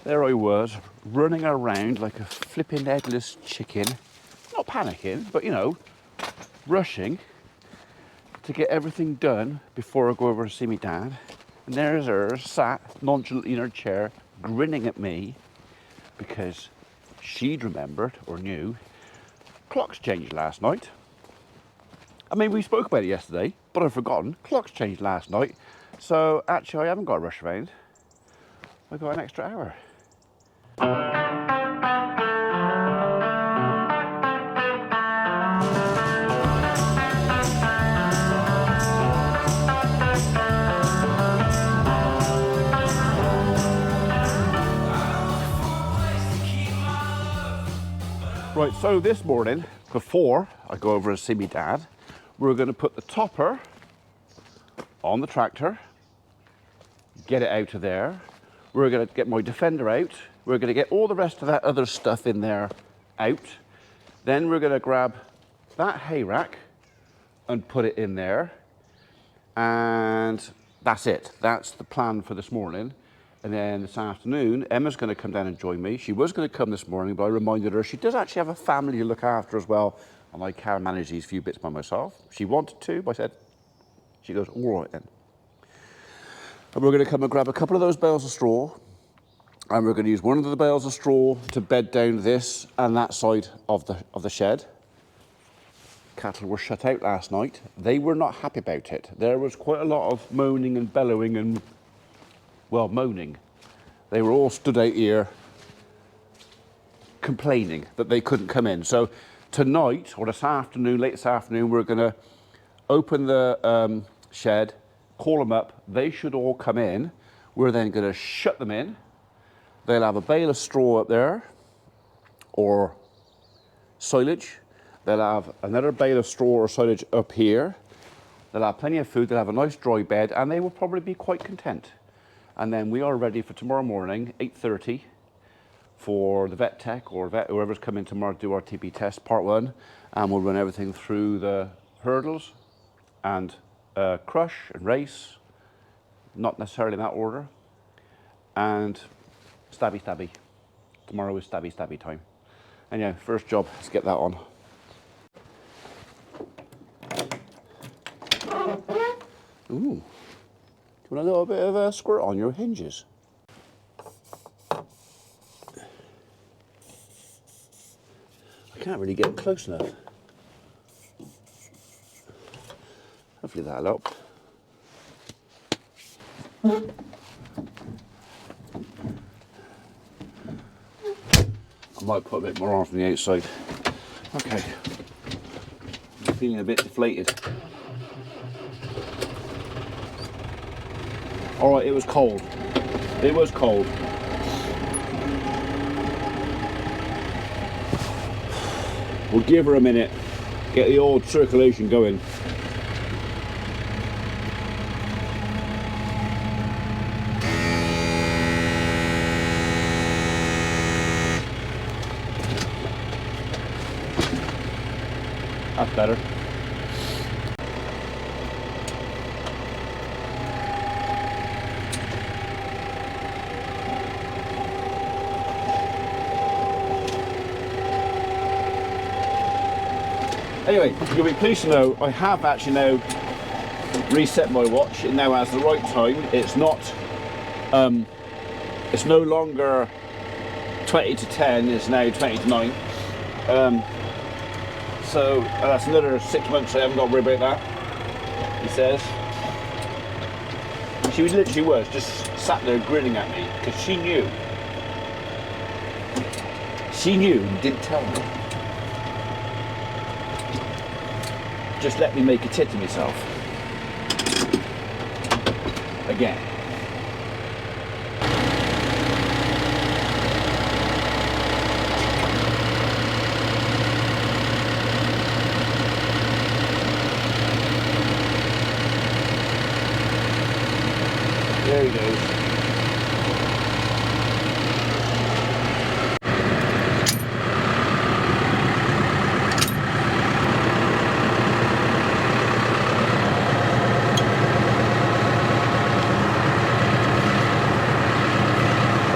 there I was, running around like a flipping headless chicken. Not panicking, but you know, rushing to get everything done before I go over to see my dad. And there's her, sat nonchalantly in her chair, grinning at me because she'd remembered, or knew, clocks changed last night. I mean, we spoke about it yesterday, but I've forgotten. Clocks changed last night. So actually, I haven't got to rush around. I've got an extra hour. Right, so this morning, before I go over and see my dad, we're going to put the topper on the tractor, get it out of there. We're going to get my Defender out. We're going to get all the rest of that other stuff in there out. Then we're going to grab that hay rack and put it in there. And that's it. That's the plan for this morning. And then this afternoon, Emma's going to come down and join me. She was going to come this morning, but I reminded her she does actually have a family to look after as well. And I can't manage these few bits by myself. She wanted to, but I said, she goes, all right then. And we're going to come and grab a couple of those bales of straw. And we're going to use one of the bales of straw to bed down this and that side of the shed. Cattle were shut out last night. They were not happy about it. There was quite a lot of moaning and bellowing and, well, moaning. They were all stood out here complaining that they couldn't come in. So tonight, or this afternoon, late this afternoon, we're going to open the shed, call them up. They should all come in. We're then going to shut them in. They'll have a bale of straw up there, or silage. They'll have another bale of straw or silage up here. They'll have plenty of food. They'll have a nice dry bed, and they will probably be quite content. And then we are ready for tomorrow morning, 8:30, for the vet tech or whoever's coming tomorrow to do our TB test, part 1. And we'll run everything through the hurdles and crush and race, not necessarily in that order. And stabby. Tomorrow is stabby time. And yeah, first job is get that on. Ooh. Do you want a little bit of a squirt on your hinges? I can't really get close enough. Hopefully that'll help. I might put a bit more on from the outside. Okay. I'm feeling a bit deflated. All right, it was cold. It was cold. We'll give her a minute, get the old circulation going. That's better. Anyway, you'll be pleased to know I have actually now reset my watch. It now has the right time. It's not, it's no longer 20 to 10, it's now 20 to 9. So that's another 6 months I haven't got to worry about that, he says. She literally was just sat there grinning at me because she knew. She knew and didn't tell me. Just let me make a tit of myself. Again. There he goes.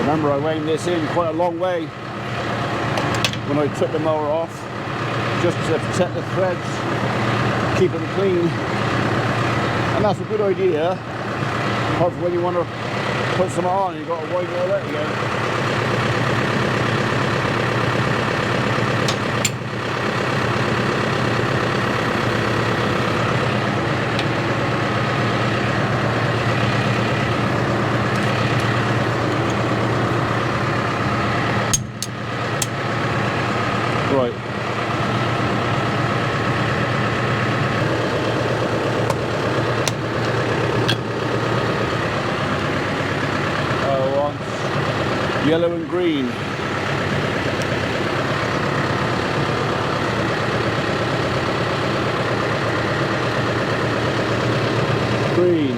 remember I wound this in quite a long way when I took the mower off, just to protect the threads, keep them clean. And that's a good idea, apart from when you want to put some on, you've got to wind it all out again. Right. I want yellow and green. Green.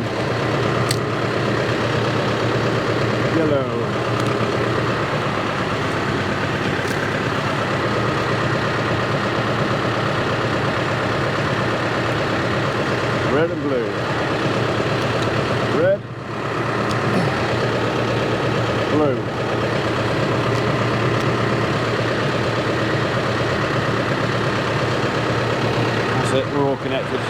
Yellow. Red and blue. Red, blue. That's it, we're all connected.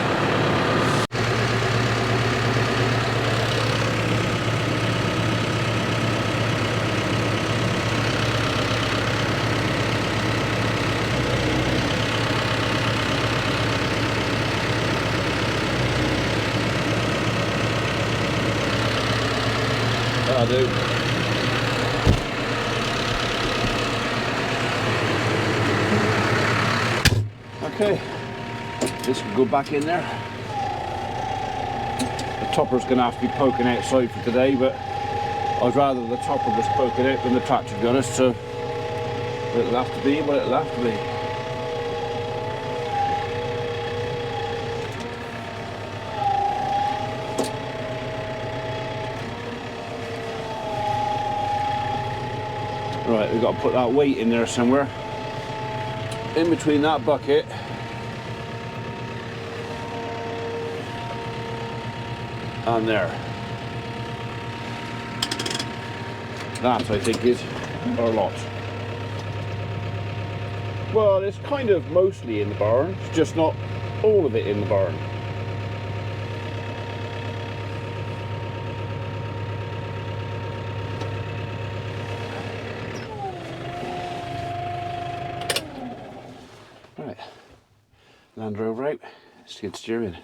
I do. Okay, this can go back in there. The topper's going to have to be poking outside for today, but I'd rather the topper was poking out than the tractor, to be honest, so it'll have to be what it'll have to be. Right, we've got to put that weight in there somewhere, in between that bucket and there. That, I think, is our lot. Well, it's kind of mostly in the barn, it's just not all of it in the barn. Right, Land Rover out, skid steering.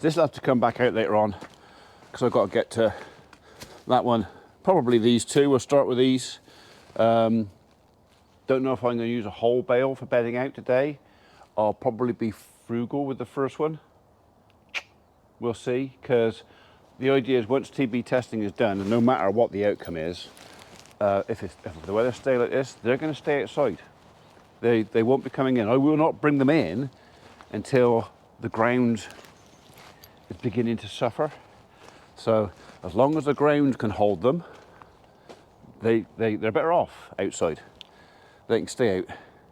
This will have to come back out later on because I've got to get to that one. Probably these two, we'll start with these. Don't know if I'm going to use a whole bale for bedding out today. I'll probably be frugal with the first one. We'll see, because the idea is once TB testing is done, and no matter what the outcome is, if the weather stays like this, they're going to stay outside. They won't be coming in. I will not bring them in until the ground is beginning to suffer. So as long as the ground can hold them, they're better off outside. They can stay out.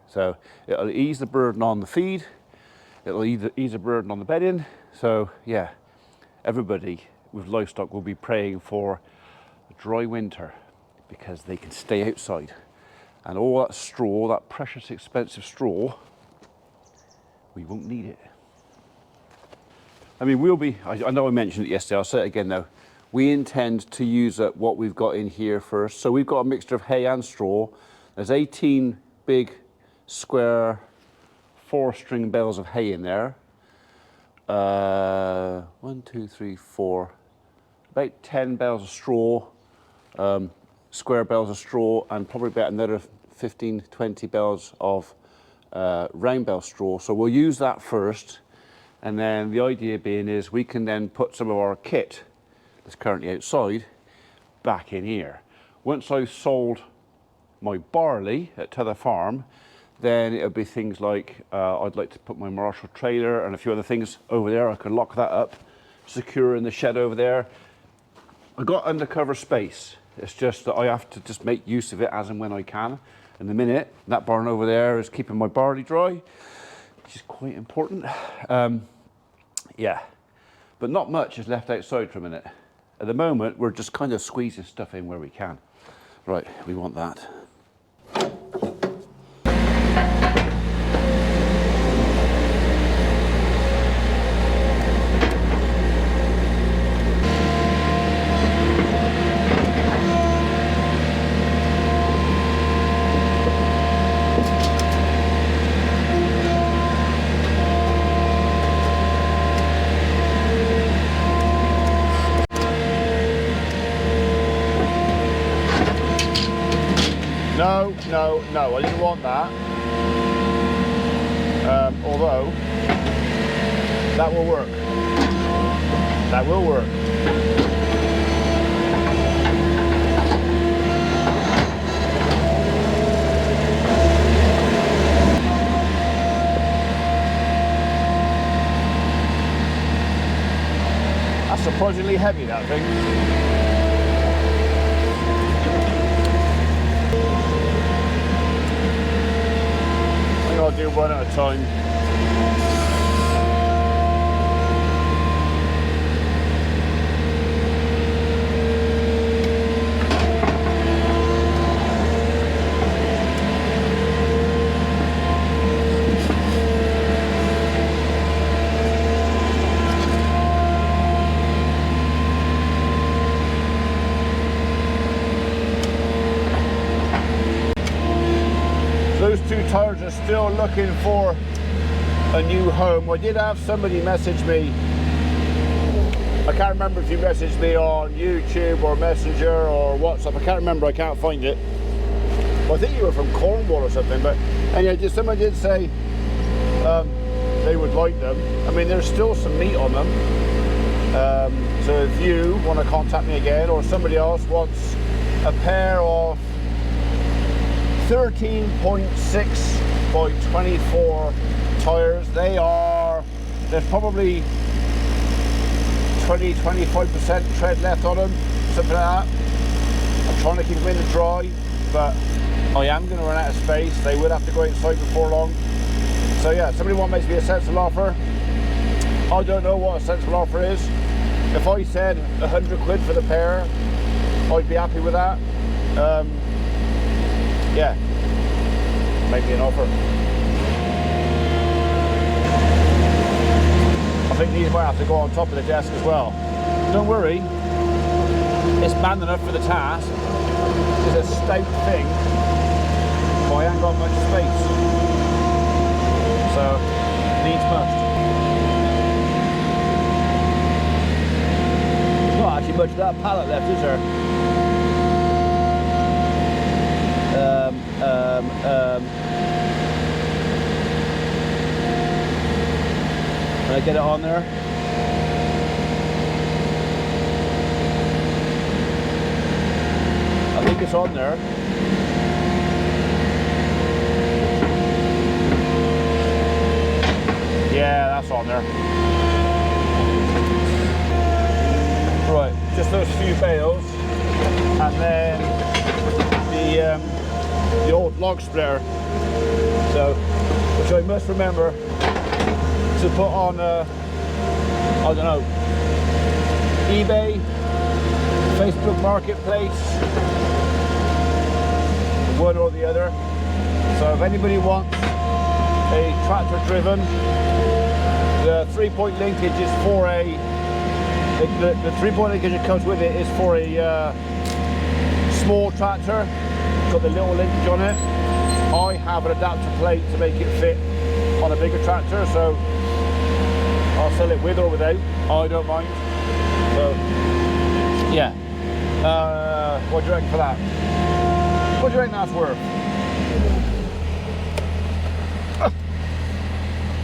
So it'll ease the burden on the feed, it'll ease the burden on the bedding. So yeah, everybody with livestock will be praying for a dry winter because they can stay outside. And all that straw, that precious expensive straw, we won't need it. I mean, I know I mentioned it yesterday, I'll say it again now. We intend to use up what we've got in here first. So we've got a mixture of hay and straw. There's 18 big square 4-string bales of hay in there. 1, 2, 3, 4, about 10 bales of straw, square bales of straw, and probably about another 15, 20 bales of round bale straw. So we'll use that first, and then the idea being is we can then put some of our kit that's currently outside back in here. Once I've sold my barley at Tether Farm, then it'll be things like I'd like to put my Marshall trailer and a few other things over there. I can lock that up, secure in the shed over there. I've got undercover space. It's just that I have to just make use of it as and when I can. In the minute, that barn over there is keeping my barley dry, which is quite important. Yeah, but not much is left outside for a minute. At the moment, we're just kind of squeezing stuff in where we can. Right, we want that. No, I didn't want that. Although, that will work. That will work. That's surprisingly heavy, that thing. I'll do one at a time. Those two tires are still looking for a new home. I did have somebody message me. I can't remember if you messaged me on YouTube or Messenger or WhatsApp. I can't remember, I can't find it. Well, I think you were from Cornwall or something, but anyway, someone did say they would like them. I mean, there's still some meat on them. So if you want to contact me again, or somebody else wants a pair of 13.6 by 24 tires, there's probably 20-25% tread left on them, something like that. I'm trying to keep them in the dry, but I am going to run out of space. They will have to go inside before long. So yeah, somebody want to make me a sensible offer. I don't know what a sensible offer is. If I said 100 quid for the pair, I'd be happy with that. Yeah, make me an offer. I think these might have to go on top of the desk as well. Don't worry, it's man enough for the task. It's a stout thing, but I ain't got much space. So, needs must. There's not actually much of that pallet left, is there? Can I get it on there? I think it's on there. Yeah, that's on there. Right, just those few bales, and then the old log splitter. So, which I must remember to put on, I don't know, eBay, Facebook Marketplace, one or the other. So if anybody wants a tractor driven, the 3-point linkage is for the 3-point linkage that comes with it is for a small tractor. It's got the little linkage on it. I have an adapter plate to make it fit on a bigger tractor, so I'll sell it with or without. I don't mind. So yeah. What do you reckon for that? What do you reckon that's worth?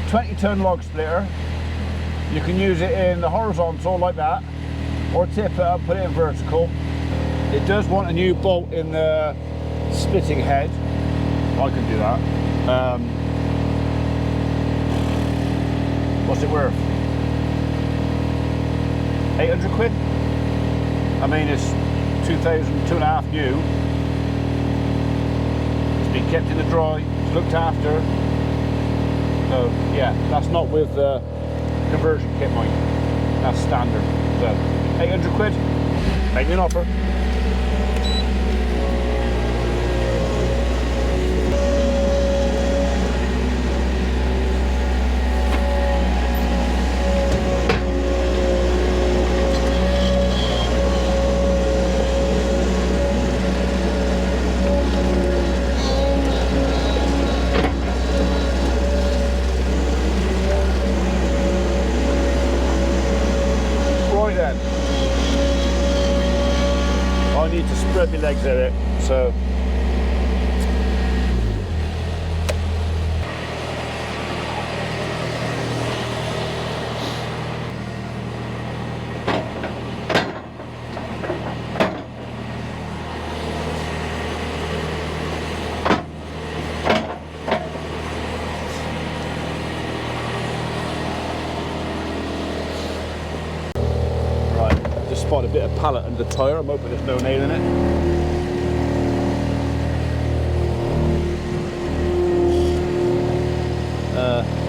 20-ton log splitter. You can use it in the horizontal like that, or tip it up, put it in vertical. It does want a new bolt in the splitting head. I can do that. What's it worth? 800 quid? I mean, it's 2,500 new. It's been kept in the dry, it's looked after. So yeah, that's not with the conversion kit, mind. That's standard. So 800 quid. Make me an offer. I need to spread my legs in it, so spot a bit of pallet under the tyre. I'm hoping there's no nail in it.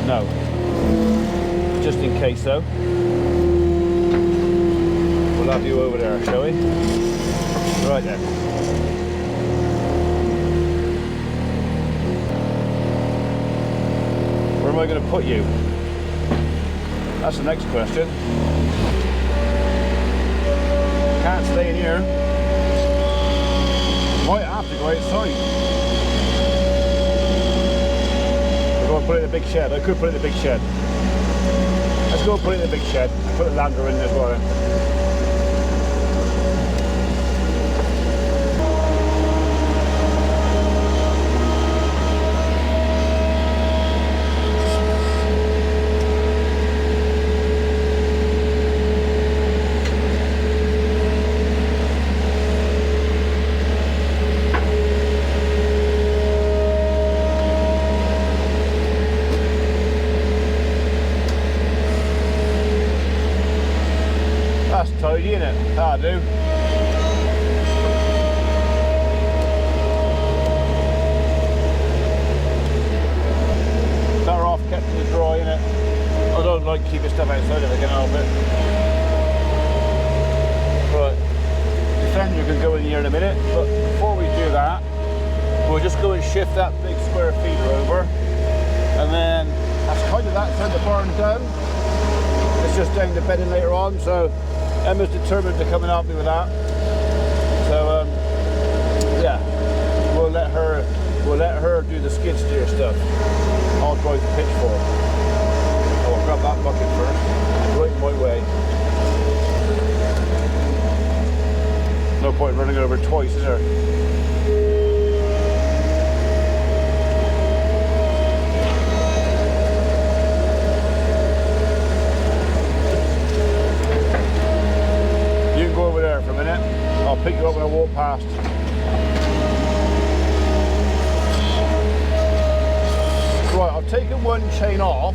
No. Just in case though. We'll have you over there, shall we? Right then. Where am I going to put you? That's the next question. Can't stay in here. Might have to go outside. We're going to put it in the big shed. I could put it in the big shed. Let's go put it in the big shed. Put the lander in as well. That's tidy, isn't it? That'll do. Better off kept in the dry, innit? I don't like keeping stuff outside if I can help it. But the fender can go in here in a minute, but before we do that, we'll just go and shift that big square feeder over, and then that's kind of that side of the barn done. It's just down the bedding later on, so Emma's determined to come and help me with that. So yeah, we'll let her do the skid steer stuff. I'll drive the pitchfork. I'll grab that bucket first. Right in my way. No point in running over twice, is there? Over there for a minute. I'll pick you up when I walk past. Right, I've taken one chain off.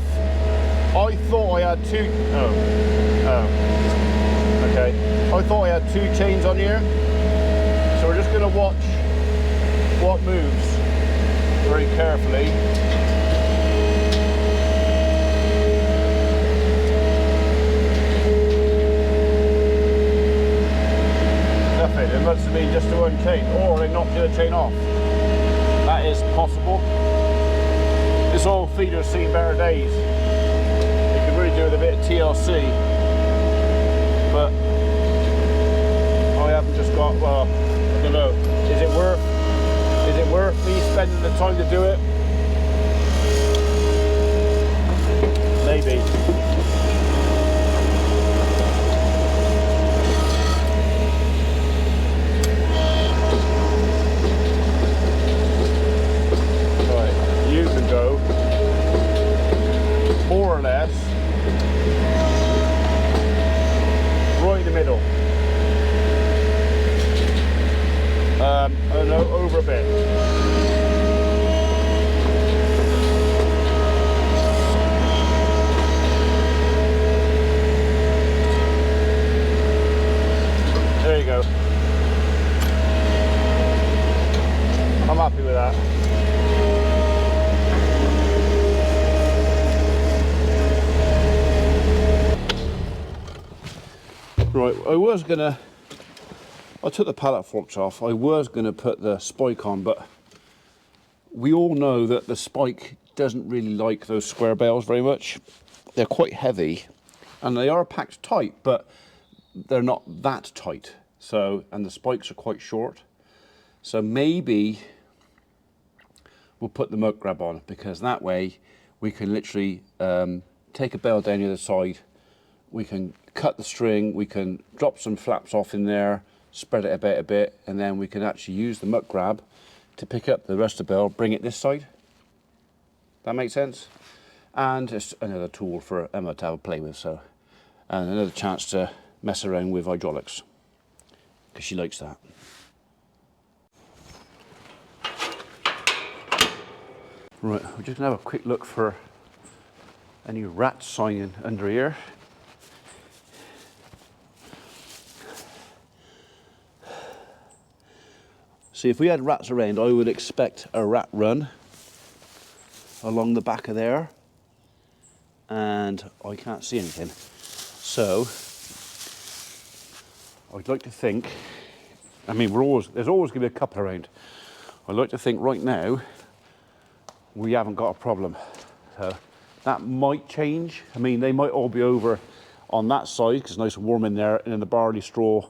I thought I had two. Okay. I thought I had two chains on here. So we're just going to watch what moves very carefully. It must have been just the one chain, or they knocked the other chain off. That is possible. This old feeder's seen better days. It could really do with a bit of TLC, but I haven't just got. Well, I don't know. Is it worth me spending the time to do it? Maybe. Go more or less right in the middle. I don't know, over a bit. There you go. I'm happy with that. Right, I was gonna I took the pallet forks off. I was going to put the spike on, but we all know that the spike doesn't really like those square bales very much. They're quite heavy, and they are packed tight, but they're not that tight. So, and the spikes are quite short. So maybe we'll put the milk grab on, because that way we can literally take a bale down the other side, we can cut the string, we can drop some flaps off in there, spread it about a bit, and then we can actually use the muck grab to pick up the rest of the bale, bring it this side. That makes sense? And it's another tool for Emma to have a play with, so, and another chance to mess around with hydraulics, because she likes that. Right, we're just going to have a quick look for any rat sign under here. See, if we had rats around, I would expect a rat run along the back of there, and I can't see anything. So, I'd like to think, I mean, there's always going to be a couple around. I'd like to think right now, we haven't got a problem. So, that might change. I mean, they might all be over on that side, because it's nice and warm in there, and in the barley straw,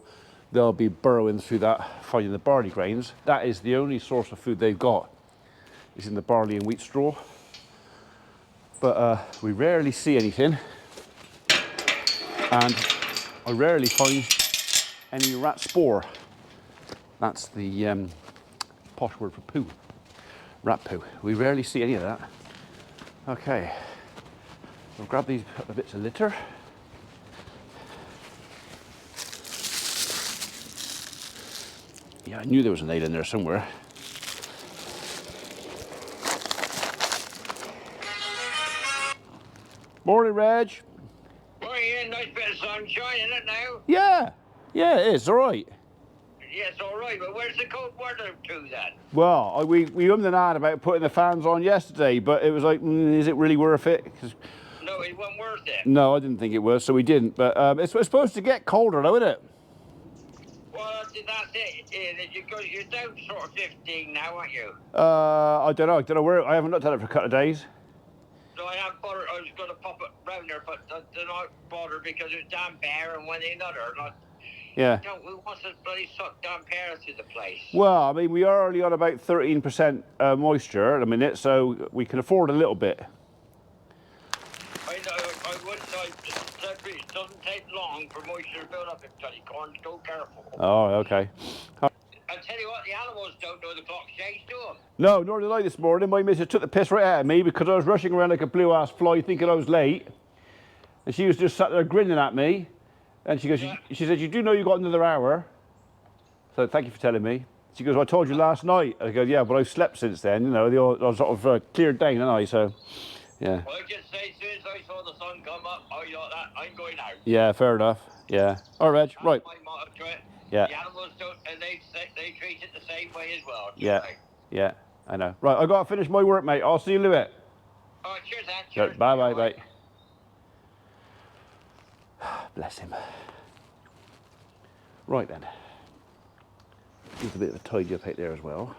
they'll be burrowing through that, finding the barley grains. That is the only source of food they've got, is in the barley and wheat straw. But we rarely see anything, and I rarely find any rat spore. That's the posh word for poo, rat poo. We rarely see any of that. Okay, I'll grab these bits of litter. Yeah, I knew there was a nail in there somewhere. Morning, Reg. Morning, nice bit of sunshine, isn't it now? Yeah, it is, all right. Yes, all right, but where's the cold weather to then? Well, we ummed and ahed about putting the fans on yesterday, but it was like, is it really worth it? No, it wasn't worth it. No, I didn't think it was, so we didn't. But it's supposed to get colder, though, isn't it? Well, that's it. You're down sort of 15 now, aren't you? I don't know where. I haven't looked at it for a couple of days. So I haven't bothered. I was going to pop it round there, but they're not bothered because it's damn bare and one another. Yeah. We want to bloody suck damn air through the place. Well, I mean, we are only on about 13% moisture at a minute, so we can afford a little bit. I know. I wouldn't. It doesn't take long for moisture to build up in bloody corn. Go careful. Oh, okay. I tell you what, the animals don't know the clock's changed to them. No, nor did I this morning. My missus took the piss right out of me because I was rushing around like a blue-ass fly thinking I was late. And she was just sat there grinning at me. And she goes, yeah. She said, you do know you got another hour. So thank you for telling me. She goes, well, I told you last night. I go, yeah, but I've slept since then. You know, they all sort of cleared down, haven't I? So, yeah. Well, I just say, as soon as I saw the sun come up, I thought that I'm going out. Yeah, fair enough. Yeah. All right, Reg, right. My motto to it. Yeah. The animals don't, and they treat it the same way as well. Yeah. Yeah, I know. Right, I got to finish my work, mate. I'll see you in a bit. Oh, cheers, Dad. Cheers. Bye, bye, bye. Bless him. Right then. Needs a bit of a tidy up out there as well.